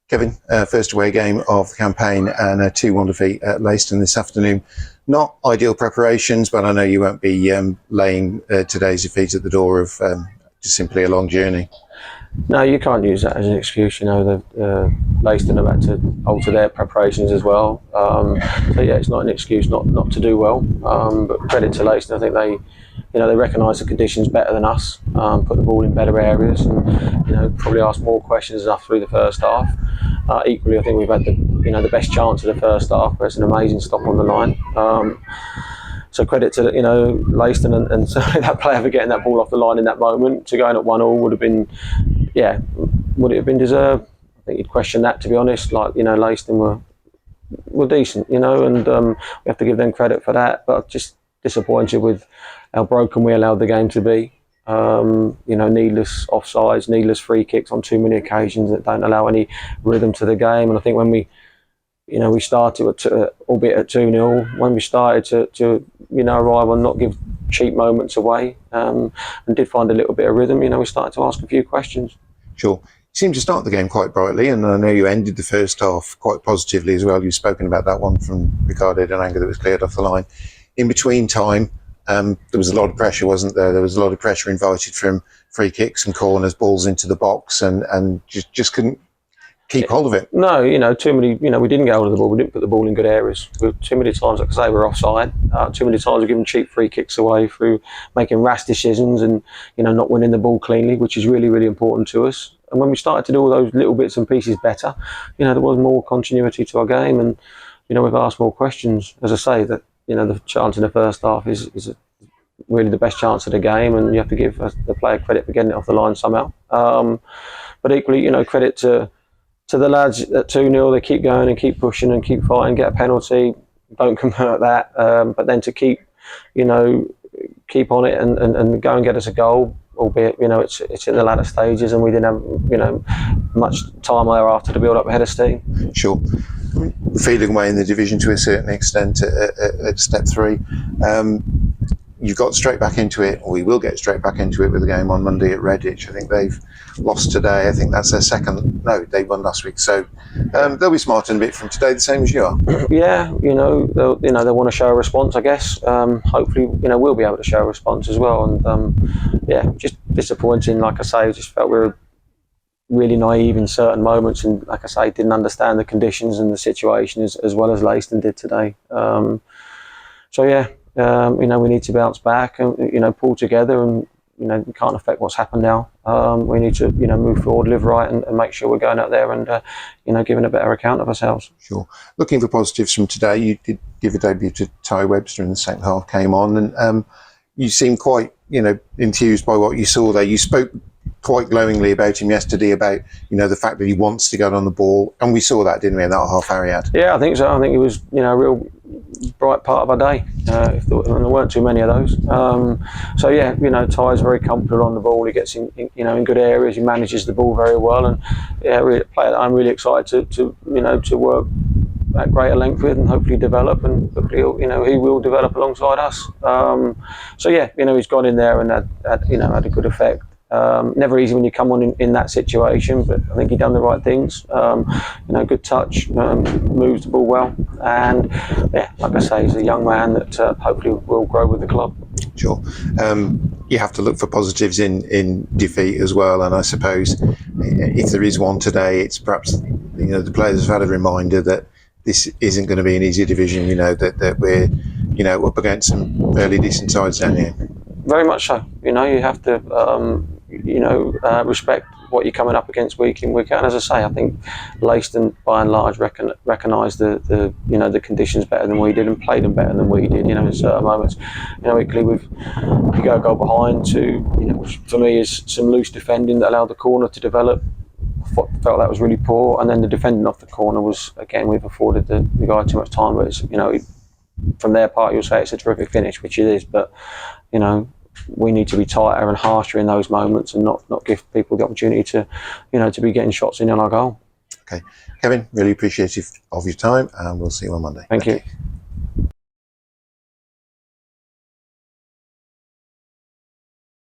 Kevin, first away game of the campaign and a 2-1 defeat at Leiston this afternoon. Not ideal preparations, but I know you won't be laying today's defeat at the door of just simply a long journey. No, you can't use that as an excuse. You know, Leiston have had to alter their preparations as well. So yeah, it's not an excuse not to do well. But credit to Leiston, I think they recognise the conditions better than us, put the ball in better areas, and probably asked more questions than us through the first half. Equally, I think we've had the best chance of the first half, where it's an amazing stop on the line. So credit to Leiston and certainly that player for getting that ball off the line in that moment. To going at 1-1 would have been, would it have been deserved? I think you'd question that, to be honest. Leiston were decent, and we have to give them credit for that. But just disappointed with how broken we allowed the game to be. Needless offsides, needless free kicks on too many occasions that don't allow any rhythm to the game. And I think when we started albeit at 2-0, when we started to arrive and not give cheap moments away, and did find a little bit of rhythm, we started to ask a few questions. Sure. You seemed to start the game quite brightly, and I know you ended the first half quite positively as well. You've spoken about that one from Ricardo Denanga that was cleared off the line. In between time, there was a lot of pressure, wasn't there? There was a lot of pressure invited from free kicks and corners, balls into the box, and just couldn't keep hold of it. No, too many, we didn't get hold of the ball. We didn't put the ball in good areas. Too many times, like I say, we're offside. Too many times we're giving cheap free kicks away through making rash decisions and, not winning the ball cleanly, which is really, really important to us. And when we started to do all those little bits and pieces better, there was more continuity to our game, and, we've asked more questions. As I say, that, the chance in the first half is really the best chance of the game, and you have to give the player credit for getting it off the line somehow. But equally, credit to the lads at 2-0, they keep going and keep pushing and keep fighting, get a penalty, don't convert that, but then to keep on it and go and get us a goal, albeit, it's in the latter stages and we didn't have, much time thereafter to build up a head of steam. Sure. Feeling away in the division to a certain extent at step 3. You've got straight back into it, or we will get straight back into it with the game on Monday at Redditch. I think they've lost today. I think that's their second. No, they won last week. So they'll be smarting a bit from today, the same as you are. Yeah, they'll want to show a response, I guess. Hopefully, we'll be able to show a response as well. And just disappointing. Like I say, I just felt we were really naive in certain moments, and like I say, didn't understand the conditions and the situation as well as Leiston did today. We need to bounce back and pull together, and we can't affect what's happened now. We need to move forward, live right, and make sure we're going out there and giving a better account of ourselves. Sure. Looking for positives from today, you did give a debut to Ty Webster in the second half, came on, and you seemed quite enthused by what you saw there. You spoke quite glowingly about him yesterday, about the fact that he wants to get on the ball, and we saw that, didn't we, in that half hour he had? Yeah, I think so. I think it was a real bright part of our day, and there weren't too many of those. Ty's very comfortable on the ball. He gets in good areas. He manages the ball very well, and really a player that I'm really excited to work at greater length with and hopefully develop, and hopefully he will develop alongside us. He's gone in there and had a good effect. Never easy when you come on in that situation, but I think he done the right things. Good touch, moves the ball well, and like I say, he's a young man that hopefully will grow with the club. Sure. You have to look for positives in defeat as well, and I suppose if there is one today, it's perhaps the players have had a reminder that this isn't going to be an easy division. That we're up against some fairly decent sides down here. Very much so. You have to respect what you're coming up against week in, week out. And as I say, I think Leiston by and large recognised the conditions better than we did and played them better than we did. In certain moments, equally with you go a goal behind to which for me is some loose defending that allowed the corner to develop. Felt that was really poor, and then the defending off the corner was, again, we've afforded the guy too much time. But it's, from their part, you'll say it's a terrific finish, which it is. But we need to be tighter and harsher in those moments, and not give people the opportunity to be getting shots in on our goal. Okay, Kevin, really appreciative of your time, and we'll see you on Monday. Thank you.